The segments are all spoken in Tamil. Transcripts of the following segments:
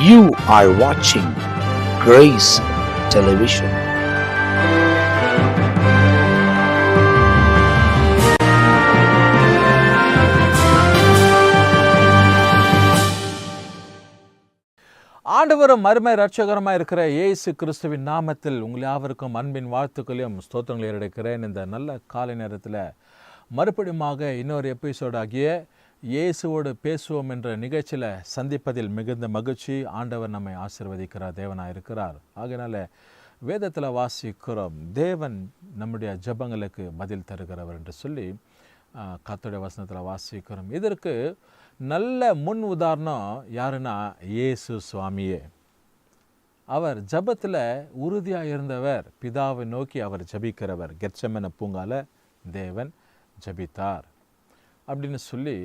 You are watching Grace Television. ஆண்டவரும் மறுமை இரட்சகரமாக இருக்கிற இயேசு கிறிஸ்துவின் நாமத்தில் உங்கள் யாவருக்கும் அன்பின் வாழ்த்துக்களையும் ஸ்தோத்திரங்களையும் எடுக்கிறேன். இந்த நல்ல காலை நேரத்தில் மறுபடியுமாக இன்னொரு எபிசோடாகிய இயேசுவோடு பேசுவோம் என்ற நிகழ்ச்சியில் சந்திப்பதில் மிகுந்த மகிழ்ச்சி. ஆண்டவர் நம்மை ஆசீர்வதிக்கிறார், தேவனாக இருக்கிறார். ஆகையினால வேதத்தில் வாசிக்கிறோம், தேவன் நம்முடைய ஜெபங்களுக்கு பதில் தருகிறவர் என்று சொல்லி கர்த்தருடைய வசனத்தில் வாசிக்கிறோம். இதற்கு நல்ல முன் உதாரணம் யாருன்னா இயேசு சுவாமியே. அவர் ஜபத்தில் உறுதியாக இருந்தவர், பிதாவை நோக்கி அவர் ஜபிக்கிறவர். கெத்செமனே பூங்கால தேவன் ஜபித்தார் அப்படின்னு சொல்லி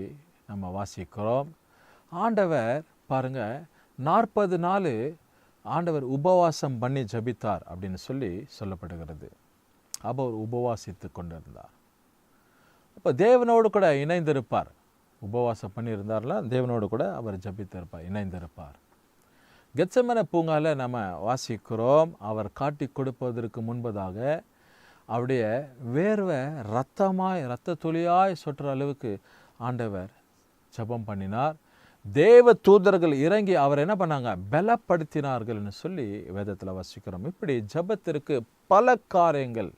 நம்ம வாசிக்கிறோம். ஆண்டவர் பாருங்க, 40 நாள் ஆண்டவர் உபவாசம் பண்ணி ஜபித்தார் அப்படின்னு சொல்லி சொல்லப்படுகிறது. அவர் உபவாசித்து கொண்டிருந்தார். அப்போ தேவனோடு கூட இணைந்திருப்பார். உபவாசம் பண்ணியிருந்தார்ல, தேவனோடு கூட அவர் ஜபித்திருப்பார், இணைந்திருப்பார். கெத்செமனே பூங்கால நம்ம வாசிக்கிறோம், அவர் காட்டி கொடுப்பதற்கு முன்பதாக அவருடைய வேர்வை இரத்த துளியாய் சொட்டுற அளவுக்கு ஆண்டவர் ஜபம் பண்ணினார். தேவ தூதர்கள் இறங்கி அவர் என்ன பண்ணாங்க, பலப்படுத்தினார்கள்னு சொல்லி வேதத்தில் வாசிக்கிறோம். இப்படி ஜபத்திற்கு பல காரியங்கள்,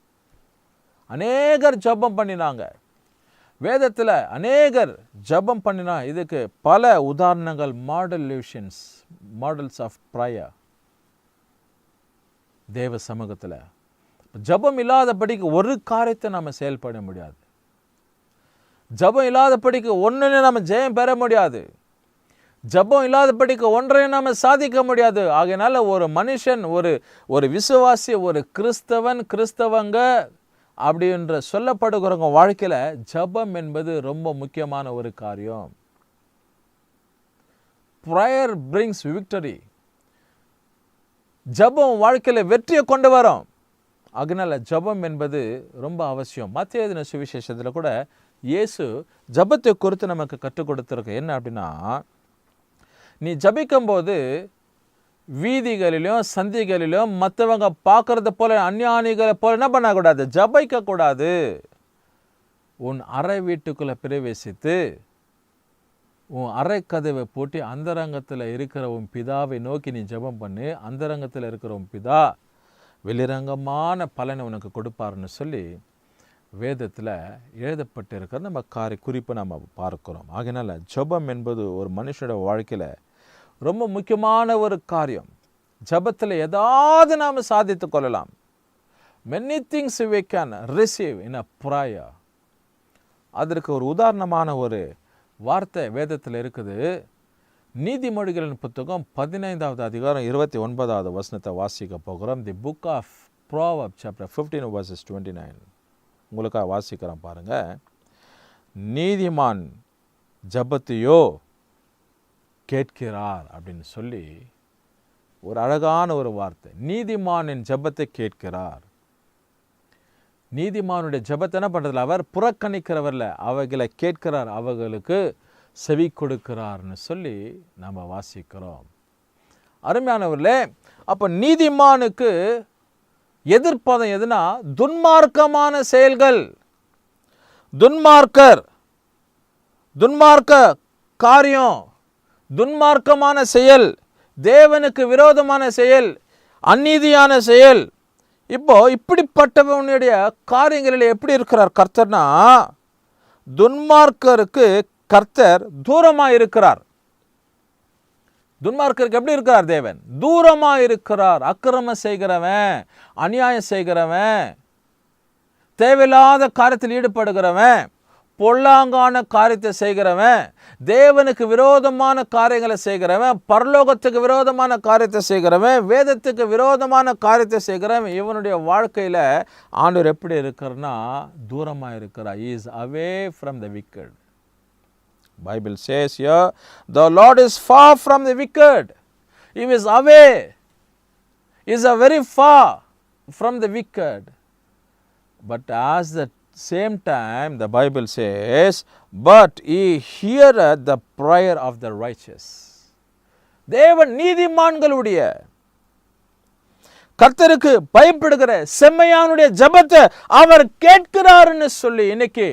அநேகர் ஜபம் பண்ணினாங்க. வேதத்தில் அநேகர் ஜபம் பண்ணினா இதுக்கு பல உதாரணங்கள், மாடல்ஸ் ஆஃப் ப்ரேயர். தேவ சமூகத்தில் ஜபம் இல்லாதபடிக்கு ஒரு காரியத்தை நம்ம செயல்பட முடியாது. ஜபம் இல்லாதபடிக்கு ஒன்றுன்னு நம்ம ஜெயம் பெற முடியாது. ஜபம் இல்லாதபடிக்கு ஒன்றையும் நம்ம சாதிக்க முடியாது. ஆகையினால ஒரு மனுஷன், ஒரு விசுவாசி, ஒரு கிறிஸ்தவங்க அப்படின்ற சொல்லப்படுகிறவங்க வாழ்க்கையில் ஜபம் என்பது ரொம்ப முக்கியமான ஒரு காரியம். Prayer brings victory. ஜபம் வாழ்க்கையில் வெற்றியை கொண்டு வரும். அதனால ஜபம் என்பது ரொம்ப அவசியம். மத்திய எழுதின சுவிசேஷத்தில் கூட இயேசு ஜபத்தை குறித்து நமக்கு கற்றுக் கொடுத்துருக்கு. என்ன அப்படின்னா, நீ ஜபிக்கும் போது வீதிகளிலும் சந்திகளிலும் மற்றவங்க பார்க்கறத போல, அஞ்ஞானிகளை போல என்ன பண்ணக்கூடாது, ஜபிக்க கூடாது. உன் அறை வீட்டுக்குள்ளே பிரவேசித்து உன் அறை கதவை போட்டு அந்தரங்கத்தில் இருக்கிற உன் பிதாவை நோக்கி நீ ஜபம் பண்ணு. அந்தரங்கத்தில் இருக்கிற உன் பிதா வெளிரங்கமான பலனை உனக்கு கொடுப்பாருன்னு சொல்லி வேதத்தில் எழுதப்பட்டு இருக்கிற நம்ம குறிப்பை நம்ம பார்க்கிறோம். ஆகையினால ஜபம் என்பது ஒரு மனுஷனோட வாழ்க்கையில் ரொம்ப முக்கியமான ஒரு காரியம். ஜபத்தில் ஏதாவது நாம் சாதித்து கொள்ளலாம். many things we can receive in a prayer. அதற்கு ஒரு உதாரணமான ஒரு வார்த்தை வேதத்தில் இருக்குது. நீதிமொழிகளின் புத்தகம் 15வது அதிகாரம் 29வது வசனத்தை வாசிக்க போகிறோம். The book of proverbs chapter 15 verses 29 உங்களுக்காக வாசிக்கிறோம் பாருங்க. நீதிமான் ஜபத்தையோ கேட்கிறார் அப்படின்னு சொல்லி ஒரு அழகான ஒரு வார்த்தை. நீதிமானின் ஜபத்தை கேட்கிறார். நீதிமானுடைய ஜபத்தை என்ன பண்றதில்ல, அவர் புறக்கணிக்கிறவர்ல, அவைகளை கேட்கிறார், அவர்களுக்கு செவி கொடுக்கிறார்னு சொல்லி நம்ம வாசிக்கிறோம். அருமையானவர்களே, அப்போ நீதிமானுக்கு எதிர்ப்பதம் எதுனா துன்மார்க்கமான செயல்கள். துன்மார்க்க காரியம், துன்மார்க்கமான செயல், தேவனுக்கு விரோதமான செயல், அநீதியான செயல். இப்போ இப்படிப்பட்டவனுடைய காரியங்களில் எப்படி இருக்கிறார் கர்த்தர்னா, துன்மார்க்கருக்கு கர்த்தர் தூரமாக இருக்கிறார். துன்மார்க்கருக்கு எப்படி இருக்கிறார் தேவன்? தூரமாக இருக்கிறார். அக்கிரமம் செய்கிறவன், அநியாயம் செய்கிறவன், தேவையில்லாத காரியத்தில் ஈடுபடுகிறவன், பொல்லாங்கான காரியத்தை செய்கிறவன், தேவனுக்கு விரோதமான காரியங்களை செய்கிறவன், பரலோகத்துக்கு விரோதமான காரியத்தை செய்கிறவன், வேதத்துக்கு விரோதமான காரியத்தை செய்கிறவன், இவனுடைய வாழ்க்கையில் ஆண்டவர் எப்படி இருக்கிறன்னா தூரமாக இருக்கிறார். He is away from the wicked. Bible says here, the Lord is far from the wicked. He is away. He is very far from the wicked. But as the same time the Bible says, but he heareth the prayer of the righteous. தேவன் நீதிமான்களுடைய கர்த்தருக்கு பயப்படுகிற செம்மையானுடைய ஜெபத்தை அவர் கேட்கிறாருன்னு சொல்லி இன்னைக்கு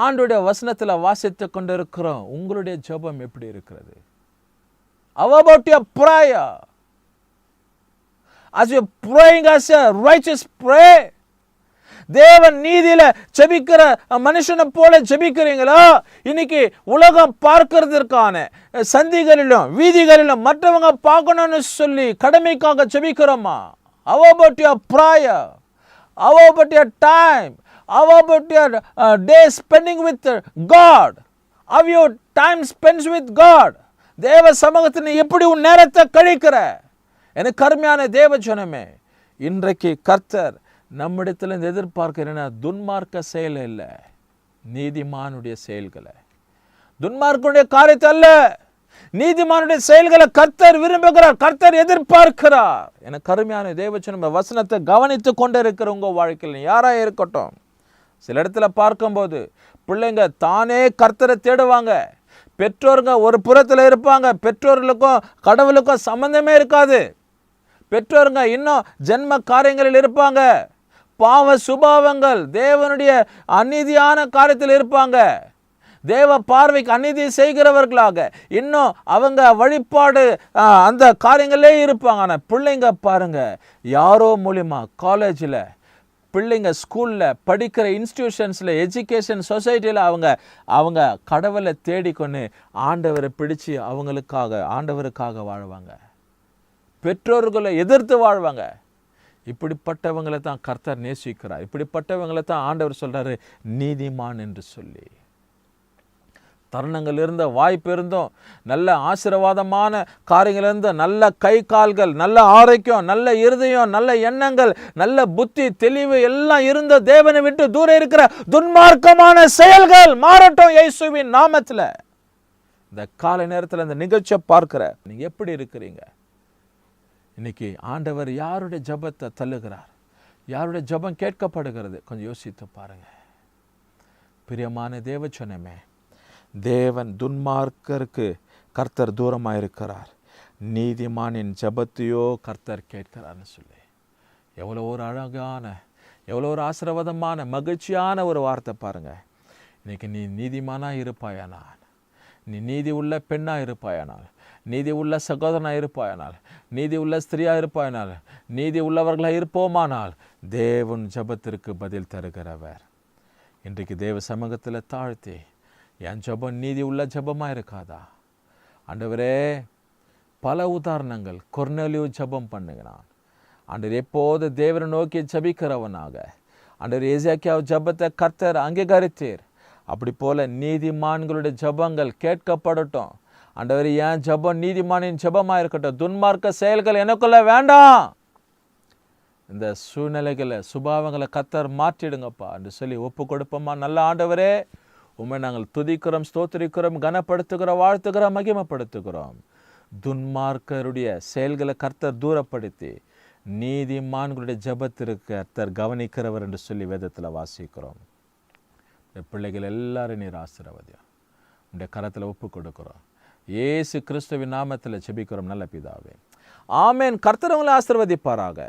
ஆண்டுடைய வசனத்துல வாசித்து கொண்டிருக்கிறோம். உங்களுடைய ஜெபம் எப்படி இருக்கிறது? How about your prayer? As you're praying as a righteous pray, தேவன் நீதியில ஜெபிக்கிற மனுஷனை போல ஜெபிக்கிறீங்களா? இன்னைக்கு உலகம் பார்க்கிறதற்கான சந்திகளிலும் வீதிகளிலும் மற்றவங்க பார்க்கணும்னு சொல்லி கடமைக்காக ஜெபிக்கிறோமா? How about your prayer? How about your time? How about your day spending with God? How your time spends with God? தேவ சமூகத்தில் எப்படி உன் நேரத்தை கழிக்கிற? எனக்கு அருமையான தேவ ஜனமே, இன்றைக்கு கர்த்தர் நம்மிடத்துல எதிர்பார்க்கிற துன்மார்க்க செயல் இல்லை, நீதிமானுடைய செயல்களை. துன்மார்க்கனுடைய காரியத்தை அல்ல, நீதிமானுடைய செயல்களை கர்த்தர் விரும்புகிறார், கர்த்தர் எதிர்பார்க்கிறார். எனக்கு அருமையான தேவச்சனம் வசனத்தை கவனித்து கொண்டே இருக்கிற உங்க வாழ்க்கையில் யாரா இருக்கட்டும், சில இடத்துல பார்க்கும்போது பிள்ளைங்க தானே கர்த்தரை தேடுவாங்க. பெற்றோருங்க ஒரு புறத்தில் இருப்பாங்க, பெற்றோர்களுக்கும் கடவுளுக்கும் சம்பந்தமே இருக்காது. பெற்றோருங்க இன்னும் ஜென்ம காரியங்களில் இருப்பாங்க, பாவ சுபாவங்கள் தேவனுடைய அநீதியான காரியத்தில் இருப்பாங்க, தேவ பார்வைக்கு அநீதி செய்கிறவர்களாக இன்னும் அவங்க வழிபாடு அந்த காரியங்களே இருப்பாங்க. ஆனால் பிள்ளைங்க பாருங்க, யாரோ மூலியமா காலேஜில் பிள்ளைங்க ஸ்கூலில் படிக்கிற இன்ஸ்டிடியூஷன்ஸில் எஜுகேஷன் சொசைட்டியில் அவங்க கடவுளை தேடிக்கொண்டு ஆண்டவரை பிடிச்சு ஆண்டவருக்காக வாழ்வாங்க, பெற்றோர்களை எதிர்த்து வாழ்வாங்க. இப்படிப்பட்டவங்களை தான் கர்த்தர் நேசிக்கிறார், இப்படிப்பட்டவங்களை தான் ஆண்டவர் சொல்றாரு நீதிமான் என்று சொல்லி. தருணங்கள் இருந்த வாய்ப்பு இருந்தும் நல்ல ஆசீர்வாதமான காரியங்கள் இருந்த நல்ல கை கால்கள், நல்ல ஆரோக்கியம், நல்ல இருதயம், நல்ல எண்ணங்கள், நல்ல புத்தி தெளிவு எல்லாம் இருந்த தேவனை விட்டு தூரம் இருக்கிற துன்மார்க்கமான செயல்கள் மாறட்டும் இயேசுவின் நாமத்தில். இந்த காலை நேரத்தில் இந்த நிகழ்ச்சியை பார்க்கிற நீங்க எப்படி இருக்கிறீங்க? இன்னைக்கு ஆண்டவர் யாருடைய ஜெபத்தை தள்ளுகிறார், யாருடைய ஜெபம் கேட்கப்படுகிறது? கொஞ்சம் யோசித்து பாருங்க. பிரியமான தேவச்சனமே, தேவன் துன்மார்க்கருக்கு கர்த்தர் தூரமாக இருக்கிறார், நீதிமானின் ஜெபத்தையோ கர்த்தர் கேட்கிறார்னு சொல்லி எவ்வளோ ஒரு அழகான, எவ்வளோ ஒரு ஆசீர்வாதமான மகிழ்ச்சியான ஒரு வார்த்தை பாருங்க. இன்னைக்கு நீ நீதிமானாக இருப்பாயானால், நீ நீதி உள்ள பெண்ணாக இருப்பாயானால், நீதி உள்ள சகோதரனாக இருப்பாயானால், நீதி உள்ள ஸ்திரியாக இருப்பாயானால், நீதி உள்ளவர்களாக இருப்போமானால் தேவன் ஜெபத்திற்கு பதில் தருகிறவர். இன்றைக்கு தேவ சமூகத்தில் தாழ்த்தி என் ஜெபம் நீதி உள்ள ஜெபமாக இருக்காதா? ஆண்டவரே, பல உதாரணங்கள். கொர்நேலியு ஜெபம் பண்ணுகிறான். ஆண்டவர் எப்போது தேவனை நோக்கி ஜெபிக்கிறவனாக, ஆண்டவர் எசேக்கியா ஜெபத்தை கர்த்தர் அங்கீகரித்தீர். அப்படி போல நீதிமான்களுடைய ஜெபங்கள் கேட்கப்படட்டும். ஆண்டவர் என் ஜெபம் நீதிமானின் ஜெபமாக இருக்கட்டும், துன்மார்க்க செயல்கள் எனக்குள்ள வேண்டாம். இந்த சூழ்நிலைகளை சுபாவங்களை கர்த்தர் மாற்றிடுங்கப்பா என்று சொல்லி ஒப்பு கொடுப்போமா? நல்ல ஆண்டவரே, உம்மை நாங்கள் துதிக்கிறோம், ஸ்தோத்திரிக்கிறோம், கனப்படுத்துகிறோம், வாழ்த்துகிறோம், மகிமைப்படுத்துகிறோம். துன்மார்க்கருடைய செயல்களை கர்த்தர் தூரப்படுத்தி நீதிமான்களுடைய ஜெபத்திற்கு கர்த்தர் கவனிக்கிறவர் என்று சொல்லி வேதத்தில் வாசிக்கிறோம். பிள்ளைகள் எல்லாரும் நீர் ஆசீர்வதியும் உடைய கரத்தில் ஒப்பு கொடுக்கிறோம். இயேசு கிறிஸ்துவின் நாமத்தில் ஜெபிக்கிறோம் நல்ல பிதாவே, ஆமென். கர்த்தர் உங்களை ஆசீர்வதிப்பாராக.